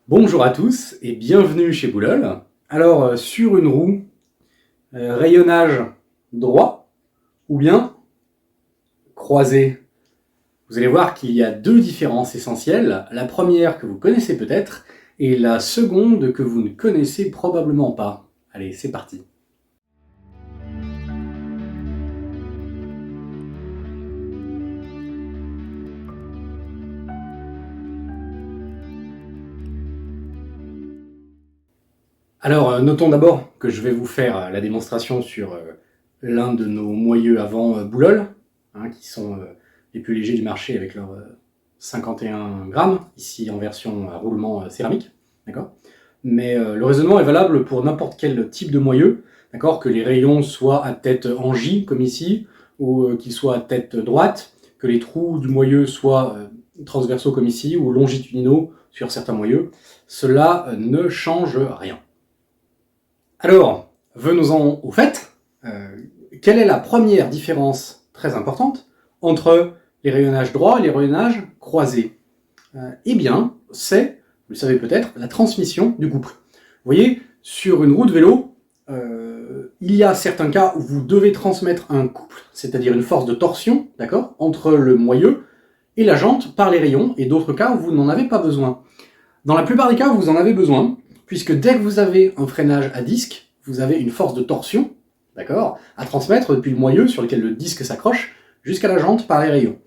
Bonjour à tous et bienvenue chez Boulol. Alors, sur une roue, rayonnage droit ou bien croisé. Vous allez voir qu'il y a deux différences essentielles. La première que vous connaissez peut-être et la seconde que vous ne connaissez probablement pas. Allez, c'est parti. Alors, notons d'abord que je vais vous faire la démonstration sur l'un de nos moyeux avant Boulol, qui sont les plus légers du marché avec leurs 51 grammes, ici en version à roulement céramique, d'accord. Mais le raisonnement est valable pour n'importe quel type de moyeu, d'accord, que les rayons soient à tête en J, comme ici, ou qu'ils soient à tête droite, que les trous du moyeu soient transversaux comme ici, ou longitudinaux sur certains moyeux. Cela ne change rien. Alors, venons-en au fait. Quelle est la première différence très importante entre les rayonnages droits et les rayonnages croisés? Eh bien, c'est, vous le savez peut-être, la transmission du couple. Vous voyez, sur une roue de vélo, il y a certains cas où vous devez transmettre un couple, c'est-à-dire une force de torsion, d'accord, entre le moyeu et la jante par les rayons, et d'autres cas où vous n'en avez pas besoin. Dans la plupart des cas, vous en avez besoin, puisque dès que vous avez un freinage à disque, vous avez une force de torsion, d'accord, à transmettre depuis le moyeu sur lequel le disque s'accroche jusqu'à la jante par les rayons.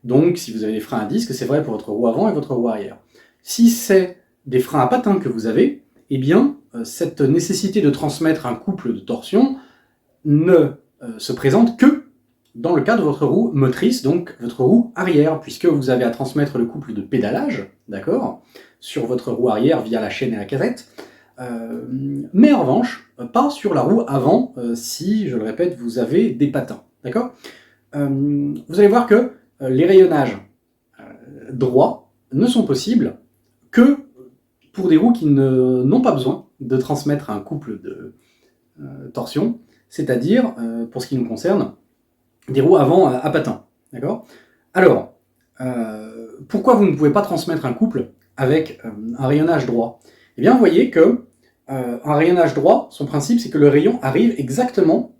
Donc, si vous avez des freins à disque, c'est vrai pour votre roue avant et votre roue arrière. Si c'est des freins à patins que vous avez, eh bien, cette nécessité de transmettre un couple de torsion ne se présente que dans le cas de votre roue motrice, donc votre roue arrière, puisque vous avez à transmettre le couple de pédalage, d'accord, sur votre roue arrière via la chaîne et la casette, mais en revanche, pas sur la roue avant, si, je le répète, vous avez des patins, d'accord. Vous allez voir que les rayonnages droits ne sont possibles que pour des roues qui n'ont pas besoin de transmettre un couple de torsion, c'est-à-dire, pour ce qui nous concerne, des roues avant à patins. D'accord. Alors, pourquoi vous ne pouvez pas transmettre un couple avec un rayonnage droit? Eh bien, vous voyez que un rayonnage droit, son principe, c'est que le rayon arrive exactement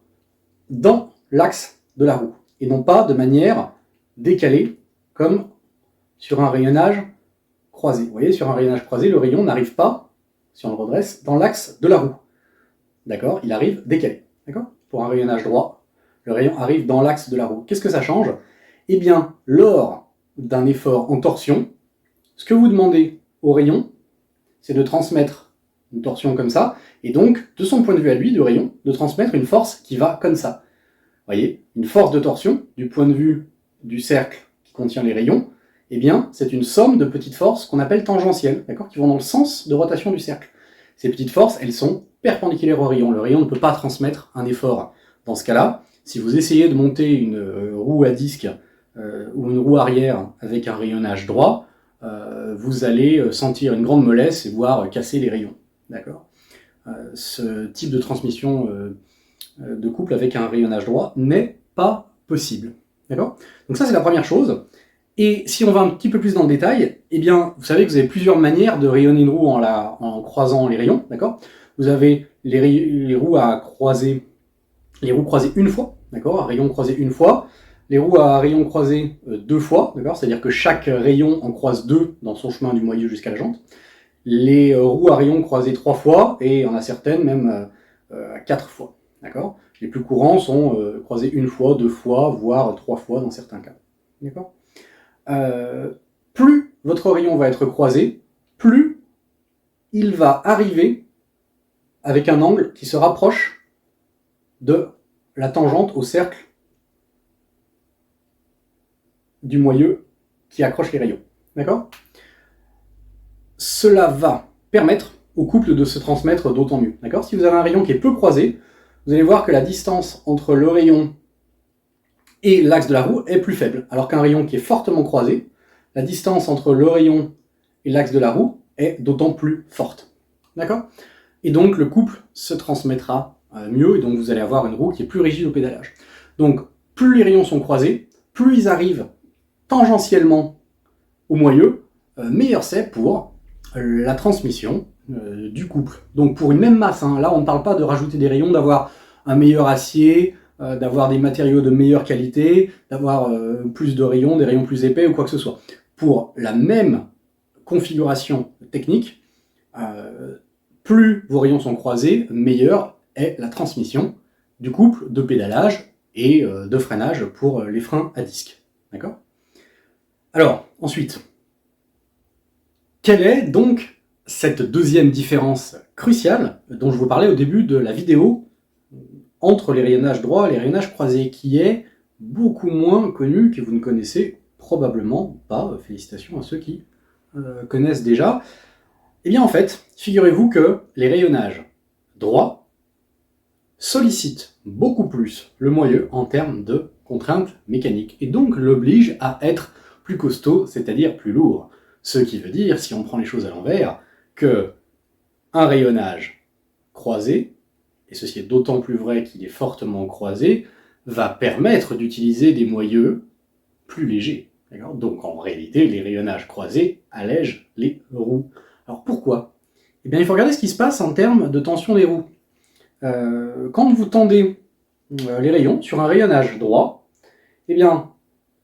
dans l'axe de la roue, et non pas de manière décalée, comme sur un rayonnage croisé. Vous voyez, sur un rayonnage croisé, le rayon n'arrive pas, si on le redresse, dans l'axe de la roue. D'accord. Il arrive décalé. D'accord. Pour un rayonnage droit, le rayon arrive dans l'axe de la roue. Qu'est-ce que ça change? Eh bien, lors d'un effort en torsion, ce que vous demandez au rayon, c'est de transmettre une torsion comme ça, et donc, de son point de vue à lui, du rayon, de transmettre une force qui va comme ça. Vous voyez, une force de torsion, du point de vue du cercle qui contient les rayons, eh bien, c'est une somme de petites forces qu'on appelle tangentielles, d'accord, qui vont dans le sens de rotation du cercle. Ces petites forces, elles sont perpendiculaires au rayon. Le rayon ne peut pas transmettre un effort. Dans ce cas-là, si vous essayez de monter une roue à disque ou une roue arrière avec un rayonnage droit, vous allez sentir une grande mollesse et voire casser les rayons. D'accord. Ce type de transmission de couple avec un rayonnage droit n'est pas possible. D'accord. Donc ça, c'est la première chose. Et si on va un petit peu plus dans le détail, eh bien, vous savez que vous avez plusieurs manières de rayonner une roue en croisant les rayons, d'accord. Vous avez les roues à croiser, les roues croisées une fois, d'accord, un rayon croisé une fois, les roues à rayon croisé deux fois, d'accord, c'est-à-dire que chaque rayon en croise deux dans son chemin du moyeu jusqu'à la jante, les roues à rayon croisé trois fois, et on a certaines même à quatre fois, d'accord. Les plus courants sont croisés une fois, deux fois, voire trois fois dans certains cas, d'accord. Plus votre rayon va être croisé, plus il va arriver avec un angle qui se rapproche de la tangente au cercle du moyeu qui accroche les rayons. D'accord. Cela va permettre au couple de se transmettre d'autant mieux. D'accord. Si vous avez un rayon qui est peu croisé, vous allez voir que la distance entre le rayon et l'axe de la roue est plus faible, alors qu'un rayon qui est fortement croisé, la distance entre le rayon et l'axe de la roue est d'autant plus forte. D'accord. Et donc le couple se transmettra mieux, et donc vous allez avoir une roue qui est plus rigide au pédalage. Donc plus les rayons sont croisés, plus ils arrivent tangentiellement au moyeu, meilleur c'est pour la transmission du couple. Donc pour une même masse, hein, là on ne parle pas de rajouter des rayons, d'avoir un meilleur acier, d'avoir des matériaux de meilleure qualité, d'avoir plus de rayons, des rayons plus épais ou quoi que ce soit. Pour la même configuration technique, plus vos rayons sont croisés, meilleure est la transmission du couple de pédalage et de freinage pour les freins à disque. D'accord ? Alors, ensuite, quelle est donc cette deuxième différence cruciale dont je vous parlais au début de la vidéo entre les rayonnages droits et les rayonnages croisés, qui est beaucoup moins connue, que vous ne connaissez probablement pas. Félicitations à ceux qui connaissent déjà. Eh bien en fait, figurez-vous que les rayonnages droits sollicitent beaucoup plus le moyeu en termes de contraintes mécaniques, et donc l'obligent à être plus costaud, c'est-à-dire plus lourd. Ce qui veut dire, si on prend les choses à l'envers, que un rayonnage croisé, et ceci est d'autant plus vrai qu'il est fortement croisé, va permettre d'utiliser des moyeux plus légers. Donc en réalité, les rayonnages croisés allègent les roues. Alors pourquoi ? Eh bien, il faut regarder ce qui se passe en termes de tension des roues. Quand vous tendez les rayons sur un rayonnage droit, eh bien,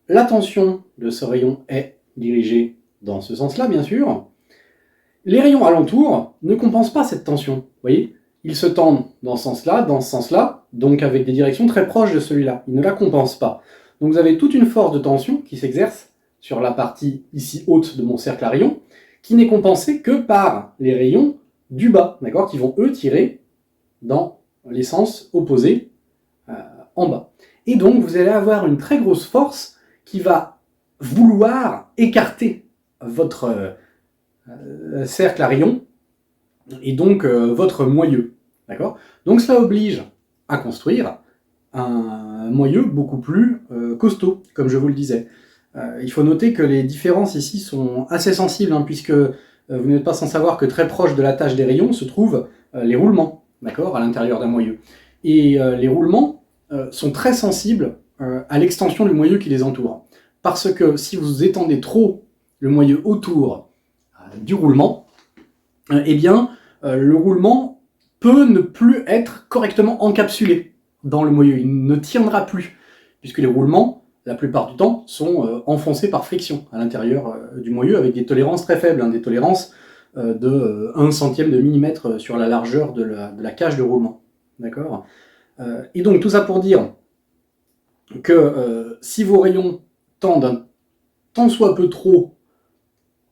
la tension de ce rayon est dirigée dans ce sens-là, bien sûr. Les rayons alentours ne compensent pas cette tension. Vous voyez ? Ils se tendent dans ce sens-là, donc avec des directions très proches de celui-là. Ils ne la compensent pas. Donc vous avez toute une force de tension qui s'exerce sur la partie ici haute de mon cercle à rayons, qui n'est compensée que par les rayons du bas, d'accord, qui vont eux tirer dans les sens opposés en bas. Et donc vous allez avoir une très grosse force qui va vouloir écarter votre cercle à rayons et donc votre moyeu. D'accord ? Donc cela oblige à construire un moyeu beaucoup plus costaud, comme je vous le disais. Il faut noter que les différences ici sont assez sensibles, hein, puisque vous n'êtes pas sans savoir que très proche de la tâche des rayons se trouvent les roulements, d'accord, à l'intérieur d'un moyeu. Et les roulements sont très sensibles à l'extension du moyeu qui les entoure. Parce que si vous étendez trop le moyeu autour du roulement, eh bien, le roulement peut ne plus être correctement encapsulé dans le moyeu. Il ne tiendra plus, puisque les roulements, la plupart du temps, sont enfoncés par friction à l'intérieur du moyeu, avec des tolérances très faibles, hein, des tolérances de 1 centième de millimètre sur la largeur de la cage de roulement. D'accord ? Et donc, tout ça pour dire que si vos rayons tendent un tant soit peu trop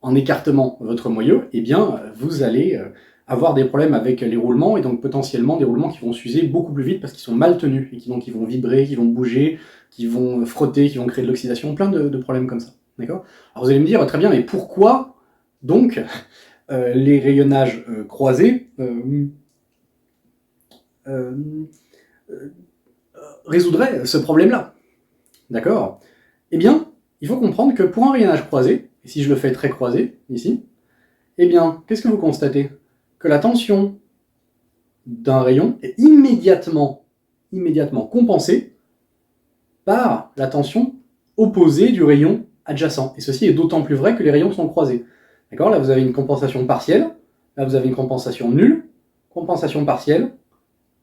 en écartement votre moyeu, eh bien, vous allez avoir des problèmes avec les roulements, et donc potentiellement des roulements qui vont s'user beaucoup plus vite parce qu'ils sont mal tenus, et donc ils vont vibrer, qui vont bouger, qui vont frotter, qui vont créer de l'oxydation, plein de problèmes comme ça. D'accord ? Alors vous allez me dire, très bien, mais pourquoi donc les rayonnages croisés résoudraient ce problème-là ? D'accord ? Eh bien, il faut comprendre que pour un rayonnage croisé, et si je le fais très croisé, ici, eh bien, qu'est-ce que vous constatez ? Que la tension d'un rayon est immédiatement compensée par la tension opposée du rayon adjacent. Et ceci est d'autant plus vrai que les rayons sont croisés. D'accord ? Là, vous avez une compensation partielle, là, vous avez une compensation nulle, compensation partielle,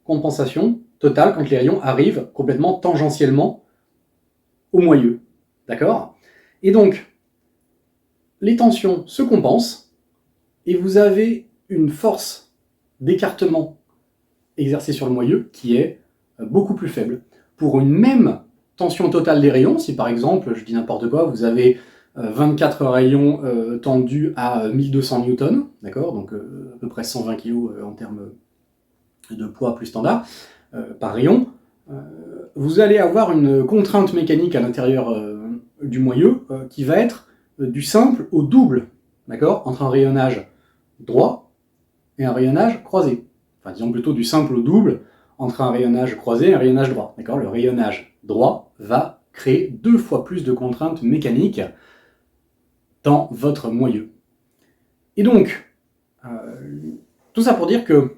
compensation totale quand les rayons arrivent complètement tangentiellement au moyeu. D'accord ? Et donc, les tensions se compensent, et vous avez une force d'écartement exercée sur le moyeu qui est beaucoup plus faible. Pour une même tension totale des rayons, si par exemple, je dis n'importe quoi, vous avez 24 rayons tendus à 1200 newtons, d'accord, donc à peu près 120 kg en termes de poids plus standard, par rayon, vous allez avoir une contrainte mécanique à l'intérieur du moyeu qui va être du simple au double, d'accord, entre un rayonnage droit et un rayonnage croisé. Enfin, disons plutôt du simple au double entre un rayonnage croisé et un rayonnage droit. D'accord ? Le rayonnage droit va créer 2 fois plus de contraintes mécaniques dans votre moyeu. Et donc, tout ça pour dire que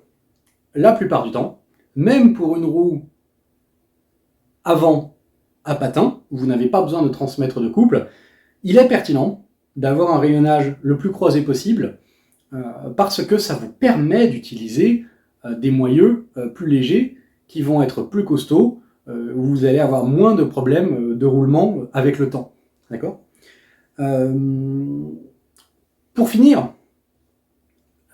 la plupart du temps, même pour une roue avant à patin, où vous n'avez pas besoin de transmettre de couple, il est pertinent d'avoir un rayonnage le plus croisé possible parce que ça vous permet d'utiliser des moyeux plus légers qui vont être plus costauds, où vous allez avoir moins de problèmes de roulement avec le temps. D'accord ? Pour finir,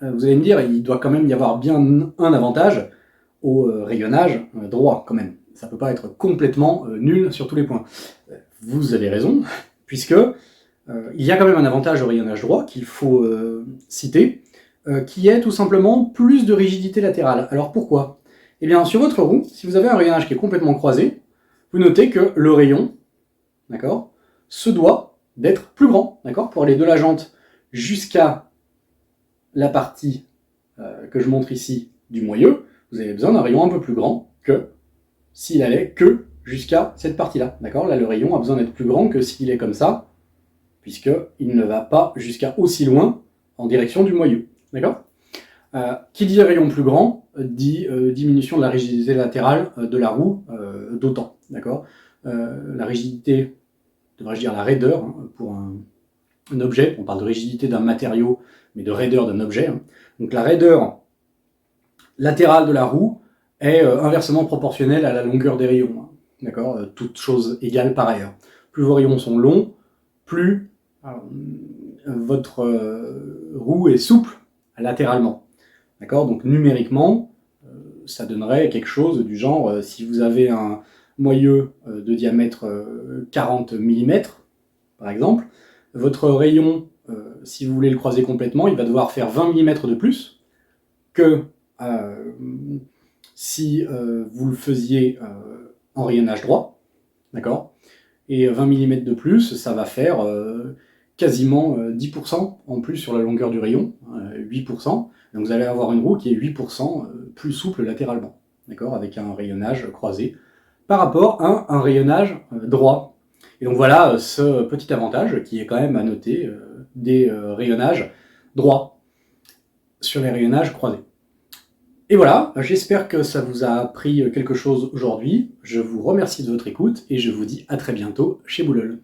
vous allez me dire, il doit quand même y avoir bien un avantage au rayonnage droit, quand même. Ça ne peut pas être complètement nul sur tous les points. Vous avez raison, puisque il y a quand même un avantage au rayonnage droit qu'il faut citer, qui est tout simplement plus de rigidité latérale. Alors pourquoi ? Eh bien, sur votre roue, si vous avez un rayonnage qui est complètement croisé, vous notez que le rayon, d'accord, se doit d'être plus grand, d'accord, pour aller de la jante jusqu'à la partie que je montre ici du moyeu, vous avez besoin d'un rayon un peu plus grand que s'il allait que jusqu'à cette partie-là, d'accord ? Là, le rayon a besoin d'être plus grand que s'il est comme ça, puisqu'il ne va pas jusqu'à aussi loin en direction du moyeu, d'accord ? Qui dit rayon plus grand, dit diminution de la rigidité latérale de la roue d'autant, d'accord ? La rigidité, devrais-je dire la raideur, hein, pour un objet, on parle de rigidité d'un matériau, mais de raideur d'un objet. Hein. Donc la raideur latérale de la roue est inversement proportionnelle à la longueur des rayons, hein, d'accord ? Toutes choses égales par ailleurs. Plus vos rayons sont longs, plus votre roue est souple latéralement. D'accord ? Donc numériquement, ça donnerait quelque chose du genre, si vous avez un moyeu de diamètre 40 mm, par exemple, votre rayon, si vous voulez le croiser complètement, il va devoir faire 20 mm de plus que si vous le faisiez en rayonnage droit. D'accord ? Et 20 mm de plus, ça va faire quasiment 10% en plus sur la longueur du rayon, 8%. Donc vous allez avoir une roue qui est 8% plus souple latéralement, d'accord, avec un rayonnage croisé, par rapport à un rayonnage droit. Et donc voilà ce petit avantage qui est quand même à noter des rayonnages droits sur les rayonnages croisés. Et voilà, j'espère que ça vous a appris quelque chose aujourd'hui. Je vous remercie de votre écoute et je vous dis à très bientôt chez Boulol.